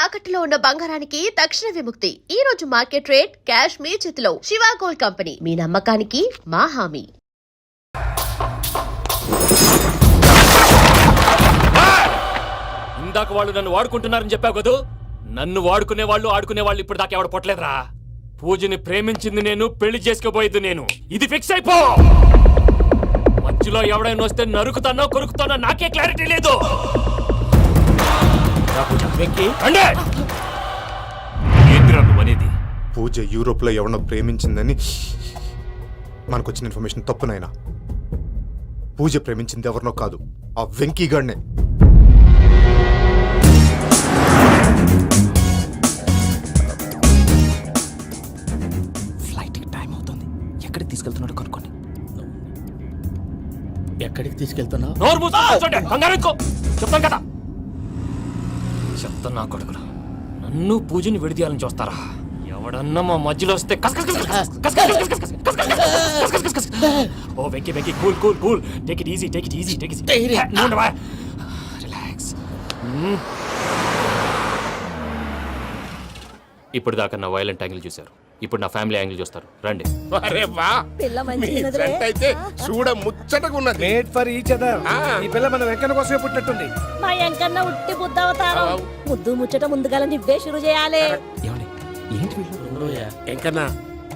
తాకట్టులో ఉన్న బంగారానికి తక్షణ విముక్తి. ఈ రోజు మార్కెట్ రేట్ క్యాష్ మీ చేతిలో. శివ గోల్డ్ కంపెనీ, మీ నమ్మకానికి మా హామీ. ఇందాక వాళ్ళు నన్ను వాడుకుంటున్నారని చెప్పావు కదూ. నన్ను వాడుకునే వాళ్ళు ఆడుకునే వాళ్ళు ఇప్పుడు దాకా ఎవడ పొట్లేదురా. పూజని ప్రేమించింది నేను, పెళ్లి చేసుకోబోయేది నేను. ఇది ఫిక్స్ అయిపో. మధ్యలో ఎవడైనా వస్తే నరుకుతానో కొరుకుతానో నాకే క్లారిటీ లేదు. అనేది పూజ యూరోప్ లో ఎవరినో ప్రేమించిందని మనకొచ్చిన ఇన్ఫర్మేషన్ తప్పునైనా. పూజ ప్రేమించింది ఎవరినో కాదు, ఆ వెంకీ గాడినే. ఫ్లైట్ టైం అవుతుంది. ఎక్కడికి తీసుకెళ్తున్నాడో కనుక్కోండి. ఎక్కడికి తీసుకెళ్తున్నా? చెప్తాను కదా. చెప్తున్నా కొడుకురా, నన్ను పూజని విడిదీయాలని చూస్తారా? ఎవడన్నా మా మధ్యలో వస్తే ఓ Venky Venky, cool cool cool, take it easy, take it easy, take it easy, relax. ఇప్పుడు దాకా నా వైలెంట్ యాంగిల్ చూశారు, ఇప్పుడు నా ఫ్యామిలీ యాంగిల్ చూస్తారు. రండి. అరే వా, మీ ఫ్రెండ్ అయితే చూడ ముచ్చటగా ఉన్నది. Made for each other. ఈ పిల్ల మన వెంకన్న కోసమే పుట్టినట్టుంది. మా వెంకన్న ఉట్టి బుద్ధ అవతారం. ముద్దు ముచ్చట ముందుగా నువ్వే షురు చేయాలి. ఎంకన్నా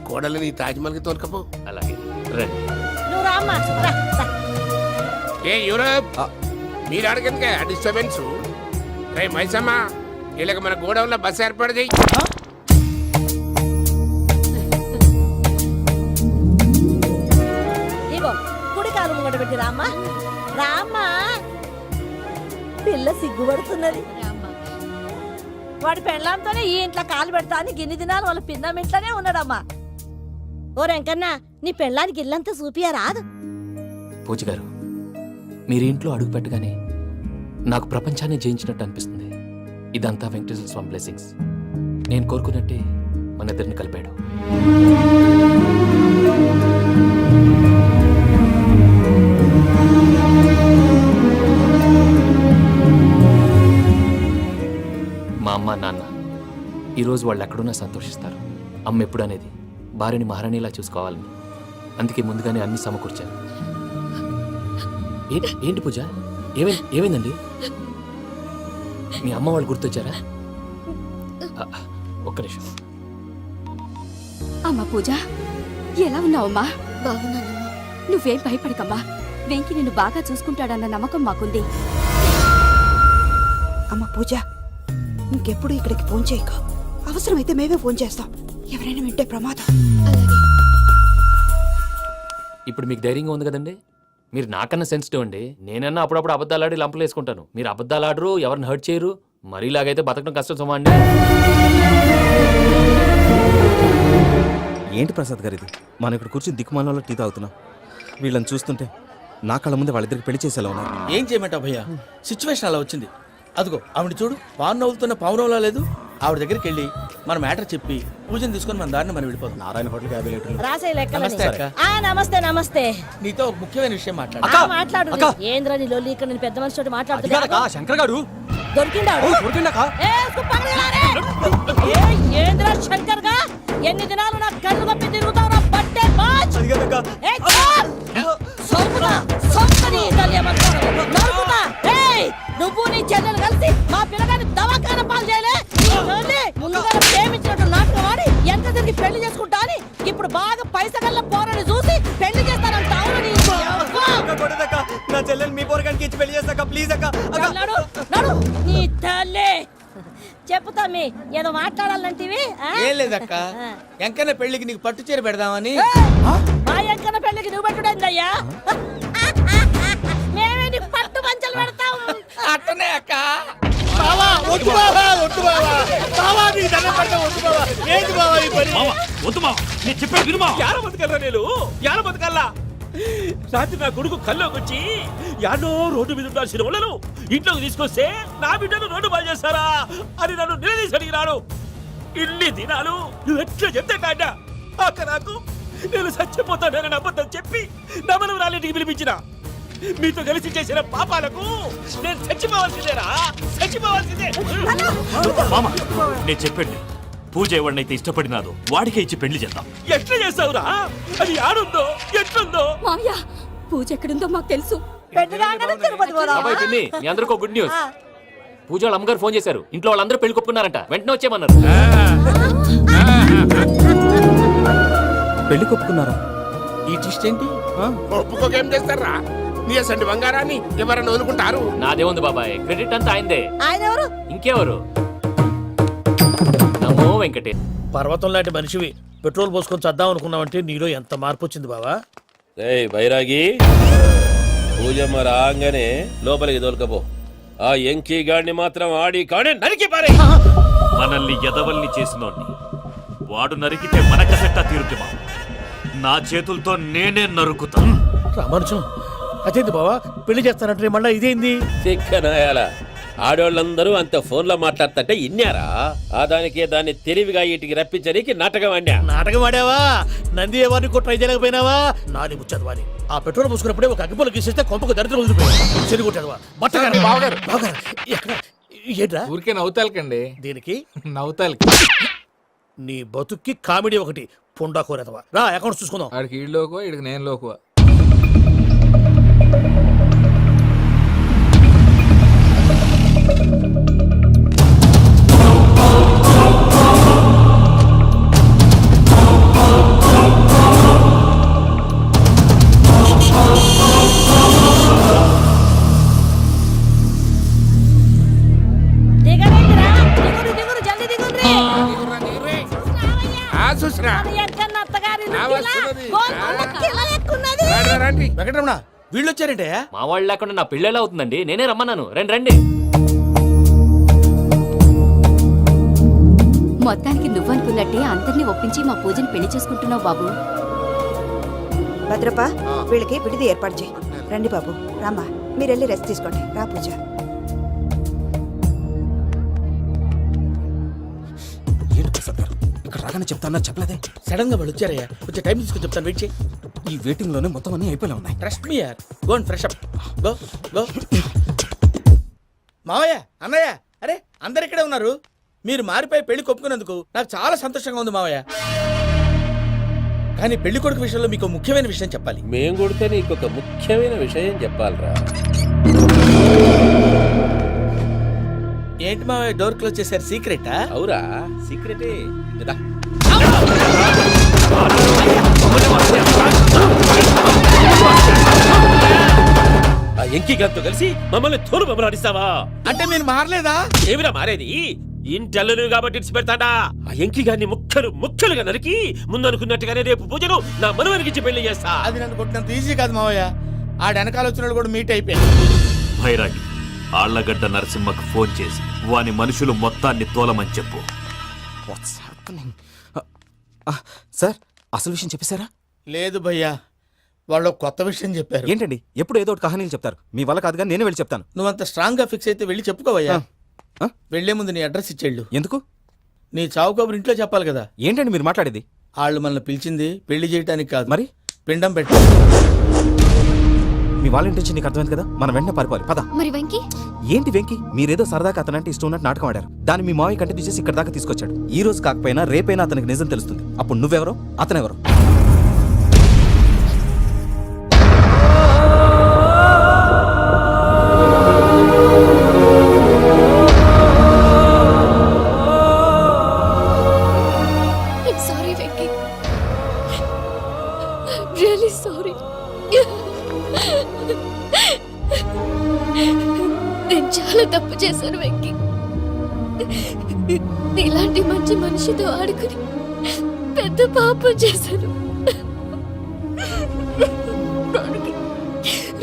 కోడలిని తాజ్మహల్ కి తోలుకపో. అలాగే రండి. నువ్వు రామ్మా. ఏ యూరప్, మీరు అడగందుకే డిస్టర్బెన్స్. రే మైసమ్మ, వీళ్ళకి మన గోడౌన్ లో బస్సు ఏర్పాటు చేయి. ఇగో కుడి కాలు ముంగట పెట్టి రామ్మా. రామ్మా, పిల్ల సిగ్గుపడుతున్నది. వాడి పెళ్ళాంతోనే ఈ ఇంట్లో కాలు పెడతా అని గిన్ని దినాలు వాళ్ళ పిన్నం ఇంట్లోనే ఉన్నాడమ్మా. ఓ వెంకన్నా, నీ పెళ్ళానికి ఇల్లంతా చూపియా రాదు. పూజ గారు, మీరు ఇంట్లో అడుగు పెట్టగానే నాకు ప్రపంచాన్ని జయించినట్టు అనిపిస్తుంది. ఇదంతా వెంకటేశ్వర స్వామి బ్లెస్సింగ్స్. నేను కోరుకున్నట్టే మన ఇద్దరిని కలిపాడు. మా అమ్మ నాన్న ఈరోజు వాళ్ళు ఎక్కడున్నా సంతోషిస్తారు. అమ్మ ఎప్పుడు అనేది భార్యని మహారాణిలా చూసుకోవాలని, అందుకే ముందుగానే అన్ని సమకూర్చాను. ఏంటి పూజ, ఏమైందండి? మీ అమ్మ వాళ్ళు గుర్తొచ్చారా? ఒక్క నిమిషం. అమ్మా పూజ, ఎలా ఉన్నావమ్మా? బాగున్నానమ్మా. నువ్వేం భయపడకమ్మా. వెంకి నిన్ను బాగా చూసుకుంటాడన్న నమ్మకం మాకుంది. అమ్మ పూజ, ఇంకెప్పుడు ఇక్కడికి ఫోన్ చేయక. అవసరమైతే మేమే ఫోన్ చేస్తాం. ఎవరైనా వింటే ప్రమాదం. ఇప్పుడు మీకు ధైర్యంగా ఉంది కదండి. మీరు నాకన్నా సెన్సిటివ్ అండి. నేనన్నా అప్పుడప్పుడు అబద్ధాలాడి లంపలు వేసుకుంటాను. మీరు అబద్ధాలు ఆడరు, ఎవరిని హర్ట్ చేయరు. మరీలాగైతే బతకడం కష్టం సుమా అండి. ఏంటి ప్రసాద్ గారు ఇది? మనం ఇక్కడ కూర్చొని దిక్కుమాలలో టీ తాగుతున్నాం. వీళ్ళని చూస్తుంటే నా కళ్ళ ముందే వాళ్ళిద్దరికి పెళ్లి చేసేలా ఉన్నారు. ఏం చేయమంటావు భయ్యా, సిచ్యువేషన్ అలా వచ్చింది. అదిగో ఆవిడ చూడు, పావు నవ్వుతున్న పావునవ్వులా లేదు. ఆవిడ దగ్గరికి వెళ్ళి మన మ్యాటర్ చెప్పి పూజను తీసుకొని మన దారిని మనం వెళ్ళిపోతాం. నారాయణ హోటల్ 50 లీటర్లు. రాసే లెక్కలని. నమస్తే అక్క. నమస్తే నమస్తే. నీతో ఒక ముఖ్యమైన విషయం మాట్లాడు. మాట్లాడు. ఏంద్రా నీ లొల్లి? ఇక్కడ నేను పెద్ద మనిషితో మాట్లాడుతున్నా. శంకర్ గారు దొరికిండాడు. ఏంద్రా శంకర్ గా? ఎన్ని దినాలు నా కళ్ళు కప్పి తిరుగుతావు? బట్టే బాచ్. నువ్వు నీ చెల్లెలు కలిసి మా పిల్లగాని దవాఖాన పాలు చేయలే. ముందుగా ప్రేమించినట్టు నాటకం ఆడి ఎంత తిరిగి పెళ్లి చేసుకుంటా అని ఇప్పుడు బాగా పైసగల్ల పోరని చూసి పెళ్లి చేస్తానంట. నా చెల్లెలు మీ పోరగానికి ఇచ్చి పెళ్లి చేస్తాక ప్లీజ్ అక్క. నడు నీ తల్లి. చెప్పుతా మీ ఏదో మాట్లాడాలంటివి. ఏం లేదక్క, ఎంకన్న పెళ్లికి నీకు పట్టు చీర పెడదామని. మా ఎంకన్న పెళ్లికి నువ్వు పెట్టుడేందయ్యా? మేమే నీకు పట్టు పంచలు పెడతాం. అట్టనే అక్క. రాత్రి నా కొడుకు కల్లోకి వచ్చి యాడో రోడ్డు మీద ఉండాల్సిన వాళ్ళను ఇంట్లోకి తీసుకొస్తే నా బిడ్డను రోడ్డు బాగా చేస్తారా అని నన్ను నిలదీసి అడిగినాడు. ఇన్ని దినాలు నువ్వు ఎట్లా చెప్తే కాట అక్క నాకు నేను చచ్చిపోతానని అబద్ధం చెప్పి నా మనవరాలింటికి పిలిపించిన. మీతో కలిసి చేసిన పాపాలకు నేను చచ్చిపోవాల్సిందేరా, చచ్చిపోవాల్సిందే. మామ నేను చెప్పండి, పూజ ఎవరినైతే ఇష్టపడినాదో వాడికే ఇచ్చి పెళ్లి చేద్దాం. ఎట్లా చేస్తావురా? అది ఆడుందో ఎట్లుందో. మావయ్య పూజ ఎక్కడుందో మాకు తెలుసు. పెళ్లి రాగానే తిరుపతి పోదామా? బాబాయ్ పిన్ని, మీ అందరికీ గుడ్ న్యూస్. పూజ వాళ్ళ అమ్మగారు ఫోన్ చేశారు, ఇంట్లో వాళ్ళందరూ పెళ్లి కొప్పుకున్నారంట, వెంటనే వచ్చేయమన్నారు. పెళ్లి కొప్పుకున్నారా? ఈ ట్విస్ట్ ఏంటి? ఒప్పుకోకేం చేస్తారా? నీ అసంటి బంగారాన్ని ఎవరన్నా వదులుకుంటారు? నాదేముంది బాబాయ్, క్రెడిట్ అంతా ఆయనదే. ఆయన ఎవరు? ఇంకెవరు? నమో వెంకటే. పర్వతం లాంటి మనిషివి పెట్రోల్ పోసుకొని చద్దాం అనుకున్నావంటే నీలో ఎంత మార్పు వచ్చింది బావా. ఏయ్ బైరాగి, పూజమ్మ రాగానే లోపలికి దొరకపో. ఆ ఎంకీ గాడిని మాత్రం ఆడి కాడే నరికి పారే. మనల్ని ఎదవల్ని చేసినోడ్ని వాడు నరికితే మనకసెట్టా తీరుతుమా? నా చేతులతో నేనే నరుకుతా. రామానుజం అదేంది బావా, పెళ్లి చేస్తానంటే మళ్ళా ఇదేంది? తిక్కనాయాల ఆడోళ్ళందరూ అంత ఫోన్లో మాట్లాడుతుంటే ఇన్నారా? ఆ దానికే దాన్ని తెలివిగా ఇటుకి రప్పించడానికి నాటకం ఆడా. నాటకం ఆడావా? నంది ఎవరిని కూడా ట్రై చేయలేకపోయినావా? నాని ముచ్చదు వాని ఆ పెట్రోల్ పోసుకున్నప్పుడే ఒక అగ్గిపుల్ల గీసేస్తే కొంపకు దరిద్రం వదిలిపోయాడు. చెరుగు కొట్టాడువా బట్టగారు. బావగారు ఎక్కడ ఏంట్రా? ఊరికే నవ్వుతాలకండి. దీనికి నవ్వుతాలకి నీ బతుక్కి కామెడీ ఒకటి పుండా కోరేదవా. రా అకౌంట్స్ చూసుకుందాం. ఆడికి ఈడులోకువా, ఇడికి నేను లోకువా. దిగవేంటిరా? దిగురు దిగురు జల్దీ దిగుర్రి. ఆ చూసిరా అది ఎక్కన్న అత్తగారి నా ఇల్లు వస్తున్నది. గోల్కొండ కిల ఎక్కున్నది. రండి. వెంకటరమణ వీళ్ళు వచ్చారంటే మా వాళ్ళు లేకుండా నా పెళ్ళి ఎలా అవుతుందండి? నేనే రమ్మన్నాను, రండి రండి. మొత్తానికి నువ్వనుకున్నట్టే అందరినీ ఒప్పించి మా పూజని పెళ్లి చేసుకుంటున్నావు బాబు. భద్రప్ప వీళ్ళకి విడిది ఏర్పాటు చేయి. రండి బాబు, రామ్మా మీరు వెళ్ళి రెస్ట్ తీసుకోండి. రా పూజ. ఏంటి ప్రసాద్ గారు, ఇక్కడ రాగానే చెప్తానా చెప్పలేదే? సడన్ గా వాళ్ళు వచ్చారయ్యా, కొంచెం టైం తీసుకొని చెప్తాను, వెయిట్ చేయి. ఈ వెయిటింగ్ లోనే మొత్తం అన్ని అయిపోయినా ఉన్నాయి. ట్రస్ట్ మీ యార్, go and fresh up. Go go. మావయ్య, అన్నయ్య, అరే అందరు ఇక్కడే ఉన్నారు. మీరు మారిపోయి పెళ్లి కొప్పుకున్నందుకు నాకు చాలా సంతోషంగా ఉంది మావయ్య. కానీ పెళ్లి కొడుకు విషయంలో మీకు ముఖ్యమైన విషయం చెప్పాలి. మేం కొడితే నీకు ఒక ముఖ్యమైన విషయం చెప్పాలరా. ఏంటి మావయ్య డోర్ క్లోజ్ చేశారు? సీక్రెటా? అవురా, సీక్రెటే. కదా ఆ ఎంకి గారితో కలిసి మమ్మల్ని తోలు బొమ్మలాడిస్తావా? అంటే మీరు మారలేదా? ఏమిరా మారేది? ఇంటల్లు కాబట్టి ఇడిచి పెడతాడా? ఆ ఎంకి గారిని ముక్కలుగా నరికి ముందనుకున్నట్టుగానే రేపు పూజను నా మనవనికిచ్చి పెళ్లి చేస్తా. అది నన్ను కొట్టినంత ఈజీ కాదు మావయ్య. ఆ వెనకాల వచ్చిన వాళ్ళు కూడా మీట్ అయిపోయారు. భైరాగి, ఆళ్లగడ్డ నరసింహకు ఫోన్ చేసి వాని మనుషులు మొత్తాన్ని తోలమని చెప్పు. What's happening? సార్ అసలు విషయం చెప్పేశారా? లేదు భయ్యా, వాళ్ళు కొత్త విషయం చెప్పారు. ఏంటండి ఎప్పుడు ఏదో ఒకటి కహానీలు చెప్తారు? మీ వల్ల కాదుగా, నేనే వెళ్ళి చెప్తాను. నువ్వంత స్ట్రాంగ్ గా ఫిక్స్ అయితే వెళ్ళి చెప్పుకోవయ్యా. ఆ? వెళ్లే ముందు నీ అడ్రస్ ఇచ్చేళ్ళు. ఎందుకు? నీ చావు కబురు ఇంట్లో చెప్పాలి కదా. ఏంటండి మీరు మాట్లాడేది? వాళ్ళు మనల్ని పిలిచింది పెళ్లి చేయడానికి కాదు, మరి పిండం పెట్టి. మీ వాళ్ళ ఇంటి నీకు అర్థమైంది కదా, మనం వెంటనే పారిపోవాలి. పద. మరి వెంకీ? ఏంటి వెంకి, మీరేదో సరదాగా అతనంటే ఇష్టం ఉన్నట్టు నాటకం ఆడారు. దాన్ని మీ మావయ్య కంటిన్యూ చేసి ఇక్కడ దాకా తీసుకొచ్చాడు. ఈ రోజు కాకపోయినా రేపైనా అతనికి నిజం తెలుస్తుంది. అప్పుడు నువ్వెవరో అతనెవరో. Sorry Venky, really sorry. నేను చాలా తప్పు చేశాను వెంకీ. ఇలాంటి మంచి మనిషితో ఆడుకుని పెద్ద పాపం చేశాను. దానికి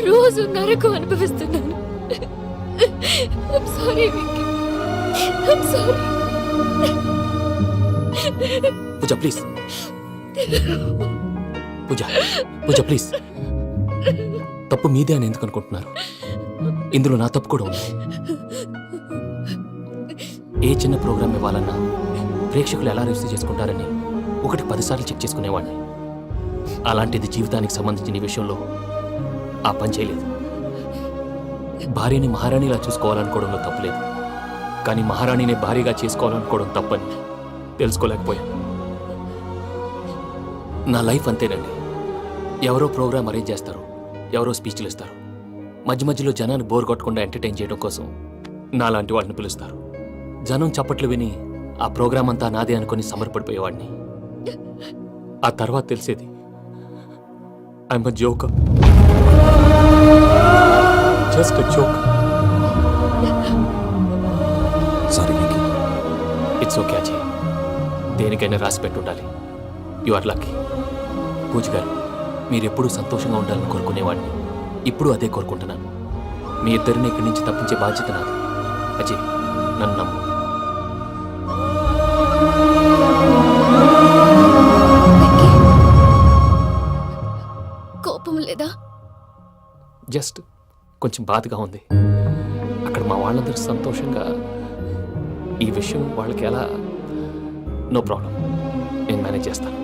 రోజు నరకం అనుభవిస్తున్నాను. Sorry Venky, sorry. Pooja please, Pooja please. తప్పు మీదే అని ఎందుకు అనుకుంటున్నారు? ఇందులో నా తప్పు కూడా ఉంది. ఏ చిన్న ప్రోగ్రామ్ ఇవ్వాలన్నా ప్రేక్షకులు ఎలా రిసీవ్ చేసుకుంటారని 1-10 సార్లు చెక్ చేసుకునేవాడిని. అలాంటిది జీవితానికి సంబంధించిన ఈ విషయంలో ఆ పని చేయలేదు. భార్యని మహారాణిలా చూసుకోవాలనుకోవడంలో తప్పులేదు, కానీ మహారాణిని భార్యగా చేసుకోవాలనుకోవడం తప్పని తెలుసుకోలేకపోయాను. నా లైఫ్ అంతేనండి. ఎవరో ప్రోగ్రామ్ అరేంజ్ చేస్తారు, ఎవరో స్పీచ్లు ఇస్తారు, మధ్య మధ్యలో జనాన్ని బోర్ కొట్టకుండా ఎంటర్టైన్ చేయడం కోసం నాలాంటి వాళ్ళని పిలుస్తారు. జనం చప్పట్లు విని ఆ ప్రోగ్రామ్ అంతా నాదే అనుకుని సమర్పడిపోయేవాడిని. ఆ తర్వాత తెలిసేది I'm a joker, just a joker. Sorry Venky. It's okay Ajay, దేనికైనా రాసి పెట్టుండాలి. You are lucky. Pooja garu, మీరెప్పుడూ సంతోషంగా ఉండాలని కోరుకునేవాడిని, ఇప్పుడు అదే కోరుకుంటున్నాను. మీ ఇద్దరిని ఇక్కడి నుంచి తప్పించే బాధ్యత నాది. అజయ్, నన్ను నమ్ము. కోపం లేదా? జస్ట్ కొంచెం బాధగా ఉంది. అక్కడ మా వాళ్ళందరూ సంతోషంగా, ఈ విషయం వాళ్ళకి ఎలా? నో ప్రాబ్లం, నేను మేనేజ్ చేస్తాను.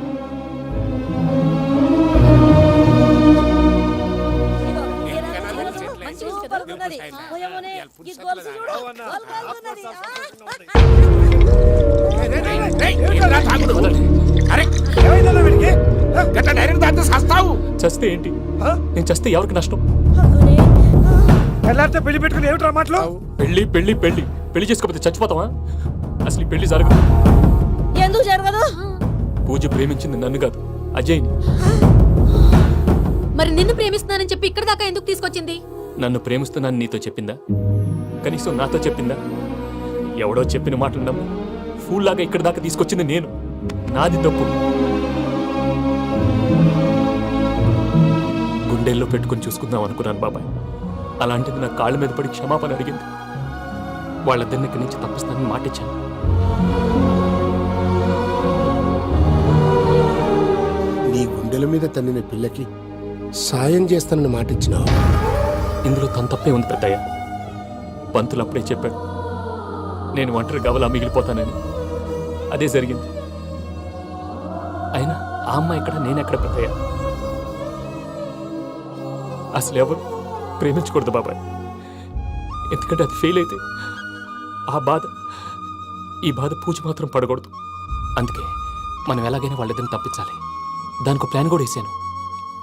సూపర్ ఉన్నది. పోయమోనే, ఈ గొలుసు చూడు. గొలుసు ఉన్నది. చస్తే ఏంటి? నేను చస్తే ఎవరికి నష్టం? పెళ్లి పెట్టుకుని ఏమిట్రా మాటలు? పెళ్లి పెళ్లి పెళ్లి పెళ్లి చేసుకోకపోతే చచ్చిపోతావా? అసలు ఈ పెళ్లి జరగదు. ఎందుకు జరగదు? పూజ ప్రేమించింది నన్ను కాదు, అజయ్ని. మరి నిన్ను ప్రేమిస్తున్నానని చెప్పి ఇక్కడ దాకా ఎందుకు తీసుకొచ్చింది? నన్ను ప్రేమిస్తున్నాను నీతో చెప్పిందా? కనీసం నాతో చెప్పిందా? ఎవడో చెప్పిన మాటలు నమ్మి ఫూల్ లాగా ఇక్కడ దాకా తీసుకొచ్చింది నేను. నాది తప్పు. గుండెల్లో పెట్టుకుని చూసుకుందాం అనుకున్నాను బాబాయ్. అలాంటిది నా కాళ్ళ మీద పడి క్షమాపణ అడిగింది. వాళ్ళిద్దరిని ఇక్కడి నుంచి తప్పిస్తానని మాటిచ్చాను. నీ గుండెల మీద తన్నిన పిల్లకి సాయం చేస్తానని మాటిచ్చినావు. ఇందులో తన తప్పే ఉంది పెద్దయ్య. పంతులు అప్పుడే చెప్పాడు నేను ఒంటరి గవలా మిగిలిపోతానని. అదే జరిగింది. అయినా ఆ అమ్మాయి ఎక్కడ, నేనెక్కడ పెద్దయ్య? అసలు ఎవరు ప్రేమించకూడదు బాబాయ్, ఎందుకంటే అది ఫెయిల్ అయితే ఆ బాధ, ఈ బాధ పూజ మాత్రం పడకూడదు. అందుకే మనం ఎలాగైనా వాళ్ళిద్దరిని తప్పించాలి. దానికి ప్లాన్ కూడా వేసాను.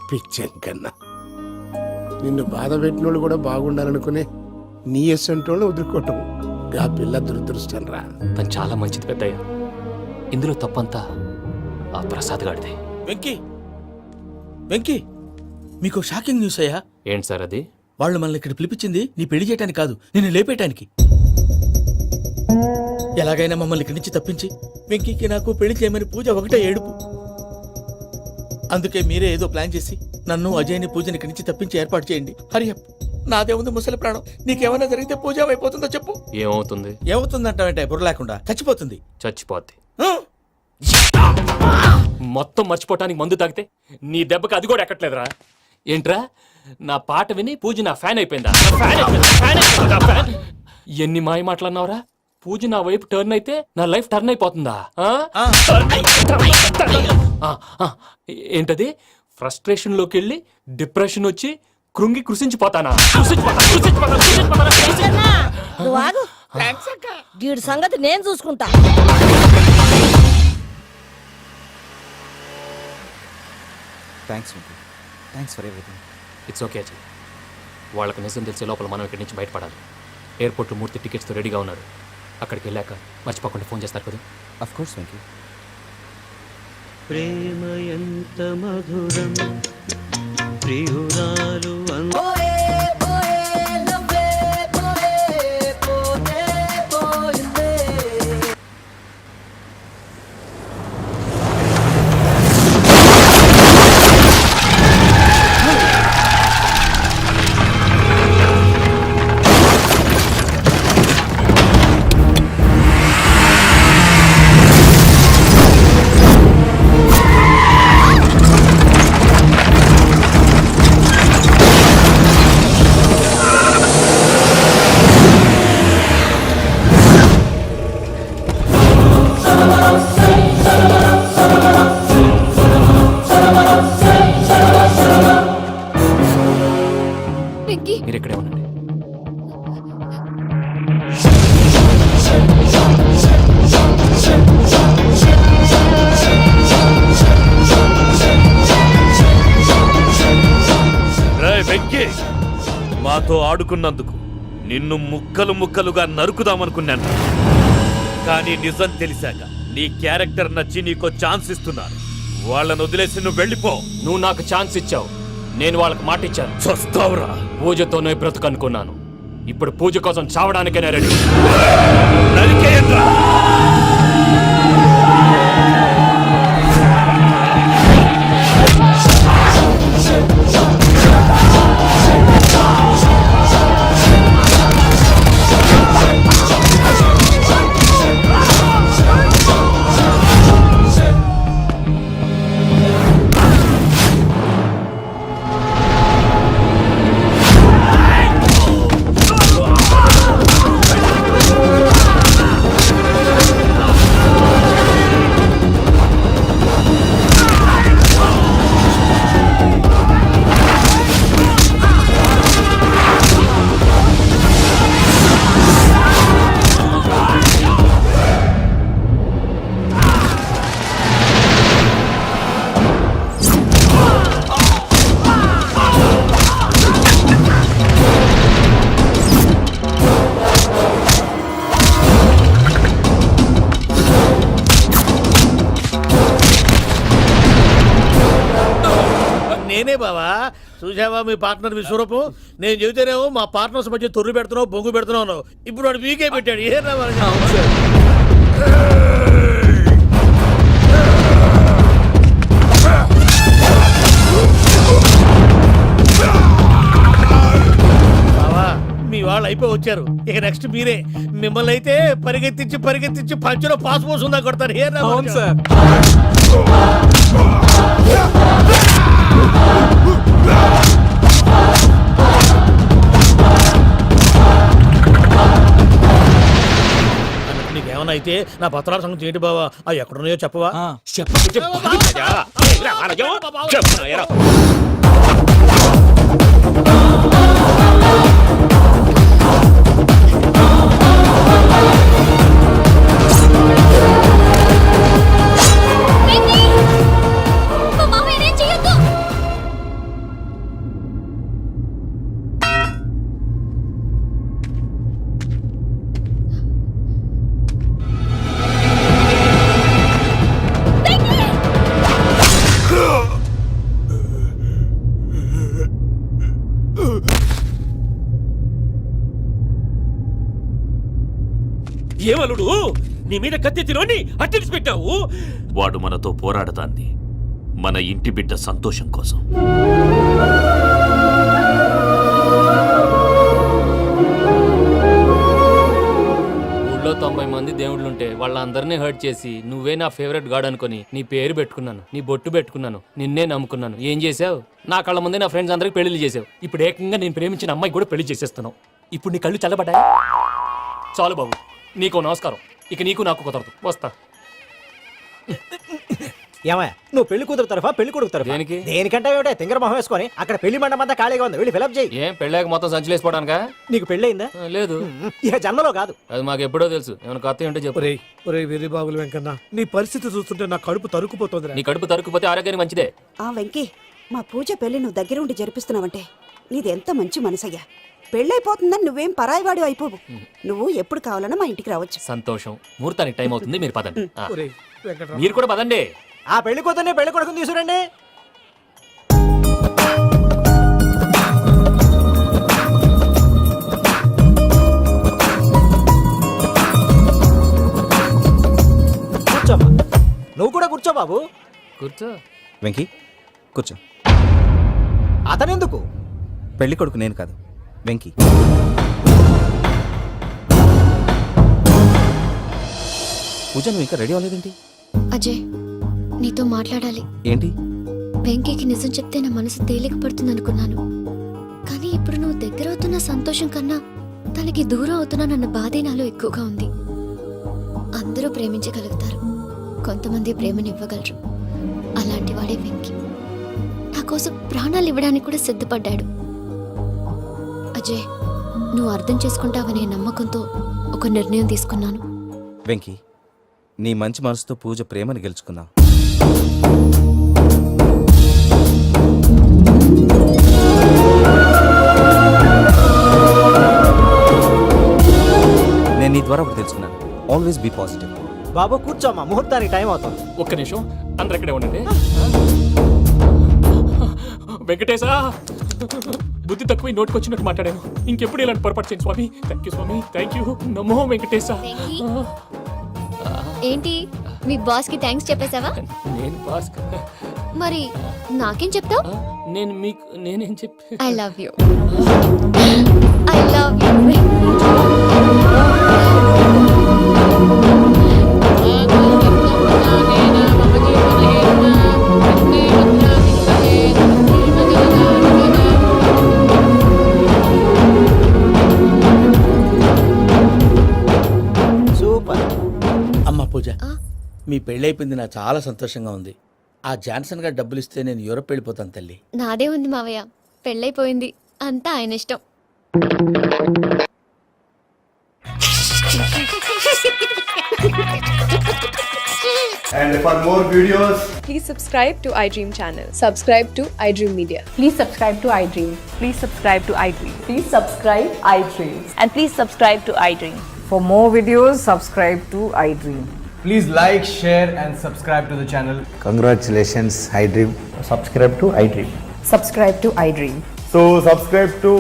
పిచ్చం కన్నా నిన్ను బాధ పెట్టినోళ్ళు కూడా బాగుండాలనుకునే నీ ఎస్సంటోళ్ళు వదులుకోవటం ఆ పిల్ల దురదృష్టం రా. తను చాలా మంచిది పెద్దయ్య. ఇందులో తప్పంతా ఆ ప్రసాద్ గాడిదే. వెంకీ, వెంకీ, మీకు షాకింగ్ న్యూస్ అయ్యా. ఏంటి సార్ అది? వాళ్ళు మనల్ని ఇక్కడ పిలిపించింది నీ పెళ్లి చేయడానికి కాదు, నిన్ను లేపేయటానికి. ఎలాగైనా మమ్మల్ని ఇక్కడి నుంచి తప్పించి వెంకీకి నాకు పెళ్లి చేయమని పూజ ఒకటే ఏడుపు. అందుకే మీరే ఏదో ప్లాన్ చేసి నన్ను అజయ్ని పూజని ఇక్కడి నుంచి తప్పించి ఏర్పాటు చేయండి. హరియప్, నాదే ఉంది ముసలి ప్రాణం. నీకేమైనా జరిగితే పూజ అయిపోతుందో చెప్పు. ఏమవుతుంది? ఏమవుతుందంటే బుర్ర లేకుండా చచ్చిపోతుంది. చచ్చిపోద్ది. మొత్తం మర్చిపోవటానికి మందు తాగితే నీ దెబ్బకి అది కూడా ఎక్కట్లేదురా. ఏంట్రా, నా పాట విని పూజ నా ఫ్యాన్ అయిపోయిందా? ఎన్ని మాయ మాటలన్నావురా? పూజ నా వైపు టర్న్ అయితే నా లైఫ్ టర్న్ అయిపోతుందా? ఏంటది? ఫ్రస్ట్రేషన్ లోకి వెళ్ళి డిప్రెషన్ వచ్చి కృంగి కృషించిపోతానా? నువ్వు ఆగు. వీడి సంగతి నేను చూసుకుంటా. Thanks Venky, thanks for everything. It's okay Ajay. వాళ్ళకి నిజం తెలిసే లోపల మనం ఇక్కడి నుంచి బయటపడాలి. ఎయిర్పోర్ట్లో మూర్తి టికెట్స్తో రెడీగా ఉన్నారు. అక్కడికి వెళ్ళాక మర్చిపోకుండా ఫోన్ చేస్తారు కదా. Of course Venky. ప్రేమ ఎంత మధురం ప్రియురాలు నాతో ఆడుకున్నందుకు నిన్ను ముక్కలు ముక్కలుగా నరుకుదామనుకున్నాను. కానీ నిజం తెలిసాక నీ క్యారెక్టర్ నచ్చి నీకో ఛాన్స్ ఇస్తున్నాను. వాళ్ళను వదిలేసి నువ్వు వెళ్ళిపో. నువ్వు నాకు ఛాన్స్ ఇచ్చావు, నేను వాళ్ళకి మాట ఇచ్చాను. చస్తావురా. పూజతోనే బ్రతుకనుకున్నాను, ఇప్పుడు పూజ కోసం చావడానికైనా రెడీ. నరికేయండ్రా. నేనే బావా. చూసావా మీ పార్ట్నర్ విశ్వరూపం? నేను చెబితేనేమో మా పార్ట్నర్స్ మధ్య తొర్రు పెడుతున్నావు, బొంగు పెడుతున్నావు. ఇప్పుడు వాడు వీకే పెట్టాడు. ఏ బావా, మీ వాళ్ళు అయిపోయి వచ్చారు. ఇక నెక్స్ట్ మీరే. మిమ్మల్ని అయితే పరిగెత్తించి పరిగెత్తించి పంచులో పాస్ పోసుందా కొడతారు. ఏ సార్. నీకేమన్నా అయితే నా పత్రాల సంగతి ఏంటి బావా? అవి ఎక్కడున్నాయో చెప్పవా? ఏమలుడు, నీ మీద కత్తెత్తిలోని అట్టెలిసి పెట్టావు. వాడు మనతో పోరాడతాంది మన ఇంటి బిడ్డ సంతోషం కోసం. ఊళ్ళో 90 మంది దేవుళ్ళుంటే వాళ్ళందరినీ హర్ట్ చేసి నువ్వే నా ఫేవరెట్ గాడ్ అనుకుని నీ పేరు పెట్టుకున్నాను, నీ బొట్టు పెట్టుకున్నాను, నిన్నే నమ్ముకున్నాను. ఏం చేసావు? నా కళ్ళ ముందే నా ఫ్రెండ్స్ అందరికి పెళ్లి చేసావు. ఇప్పుడు ఏకంగా నేను ప్రేమించిన అమ్మాయి కూడా పెళ్లి చేసేస్తున్నావు. ఇప్పుడు నీ కళ్ళు చల్లబడ్డాయి. చాలు బాబు, నీకు నమస్కారం. ఇక నీకు నాకు కుదరదు. వస్తా. ఏమయ్య, నువ్వు పెళ్లి కూతురు తరఫా పెళ్లి కొడుకు తరఫా? దేనికి? దేనికంటే ఏమిటే తింగర మొహం వేసుకొని అక్కడ పెళ్లి మండపం అంతా ఖాళీగా ఉంది, వెళ్ళి ఫిలప్ చేయి. ఏం పెళ్ళాక మొత్తం సంచలేసిపోవడానికా? నీకు పెళ్ళయిందా? లేదు. ఇక జన్మలో కాదు. అది మాకు ఎప్పుడో తెలుసు. ఏమైనా కొత్త ఉంటే చెప్పు. ఒరే వెర్రి బాగులు వెంకన్న, నీ పరిస్థితి చూస్తుంటే నా కడుపు తరుక్కుపోతుంది. నీ కడుపు తరుక్కుపోతే ఆరోగ్యానికి మంచిదే. ఆ వెంకీ, మా పూజ పెళ్లి నువ్వు దగ్గరుండి జరిపిస్తున్నావంటే నీదెంత మంచి మనసయ్యా. పెళ్ళైపోతుందని నువ్వేం పరాయివాడి అయిపోవు. నువ్వు ఎప్పుడు కావాలన్నా మా ఇంటికి రావచ్చు. సంతోషం. ముహూర్తానికి టైం అవుతుంది, మీరు పదండి. ఒరేయ్ వెంకట్రావు, మీరు కూడా పదండి. ఆ పెళ్లి కూతుర్ని పెళ్లి కొడుకుని తీసుకురండి. కూర్చోమ్మా. నువ్వు కూడా కూర్చో బాబు. కూర్చో. వెంకీ కూర్చో. అతనెందుకు? పెళ్లి కొడుకు నేను కాదు, వెంకీ. పూజ, నువ్వు ఇంకా రెడీ అవ్వలేదేంటి? అజయ్, నీతో మాట్లాడాలి. ఏంటి? వెంకీకి నిజం చెప్తే నా మనసు తేలిక పడుతుంది అనుకున్నాను. కానీ ఇప్పుడు నువ్వు దగ్గర అవుతున్న సంతోషం కన్నా తనకి దూరం అవుతున్నానన్న బాధే నాలో ఎక్కువగా ఉంది. అందరూ ప్రేమించగలుగుతారు, కొంతమంది ప్రేమనివ్వగలరు. అలాంటి వాడే వెంకీ. నా కోసం ప్రాణాలు ఇవ్వడానికి కూడా సిద్ధపడ్డాడు. అజయ్, నువ్వు అర్థం చేసుకుంటావనే నమ్మకంతో ఒక నిర్ణయం తీసుకున్నాను. వెంకీ, నీ మంచి మనసుతో పూజ ప్రేమని గెలుచుకుందాం. ద్వారా ఒకటి తెలుసుకున్నాను, ఆల్వేస్ బీ పాజిటివ్. బాబు కూర్చోమ్మా, ముహూర్తానికి టైం అవుతుంది. ఒక్క నిమిషం, అందరు ఎక్కడే ఉండండి. వెంకటేశా, బుద్ధి తక్కువ నోటికి వచ్చినట్టు మాట్లాడాను. ఇంకెప్పుడు ఇలాంటి పొరపాటు చేయండి స్వామి. థ్యాంక్ యూ స్వామి, థ్యాంక్ యూ. నమో వెంకటేశా. ఏంటి మీ బాస్ కి థ్యాంక్స్ చెప్పేశావా? నేను పాస్. మరి నాకేం చెప్తావు? నేను మీకు నేనేం చెప్పి I love you. I love you. Super. అమ్మ పూజ, మీ పెళ్ళైపోయింది నాకు చాలా సంతోషంగా ఉంది. ఆ జాన్సన్ గారు డబ్బులు ఇస్తే నేను యూరప్ వెళ్ళిపోతాను తల్లి. నాదే ఉంది మావయ్య, పెళ్ళైపోయింది, అంతా ఆయన ఇష్టం. And for more videos, Please subscribe to iDream channel. Subscribe to iDream Media. Please subscribe to iDream. Please subscribe to iDream. Please subscribe iDream. And please subscribe to iDream. For more videos, subscribe to iDream. Please like, share and subscribe to the channel. congratulations, iDream. Subscribe to iDream. Subscribe to iDream. So subscribe to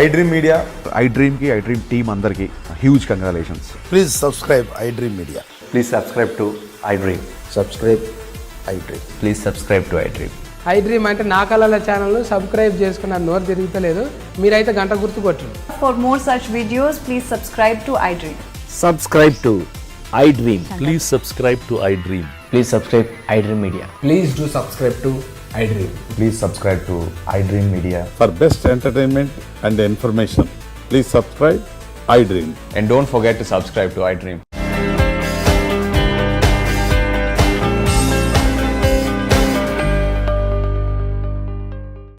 iDream Media. iDream ki iDream team andarki huge congratulations. Please subscribe iDream Media. Please subscribe to iDream. Subscribe iDream. Please subscribe to iDream. iDream అంటే నా కళల channel subscribe చేసుకున్న నోరు తిరుగుతలేదు. మీరైతే గంట గుర్తు కొట్టండి. For more such videos, please subscribe to iDream. Subscribe to iDream. Please subscribe to iDream. Please subscribe iDream Media. Please do subscribe to iDream. Please subscribe to iDream Media. For best entertainment and information, please subscribe iDream. And don't forget to subscribe to iDream.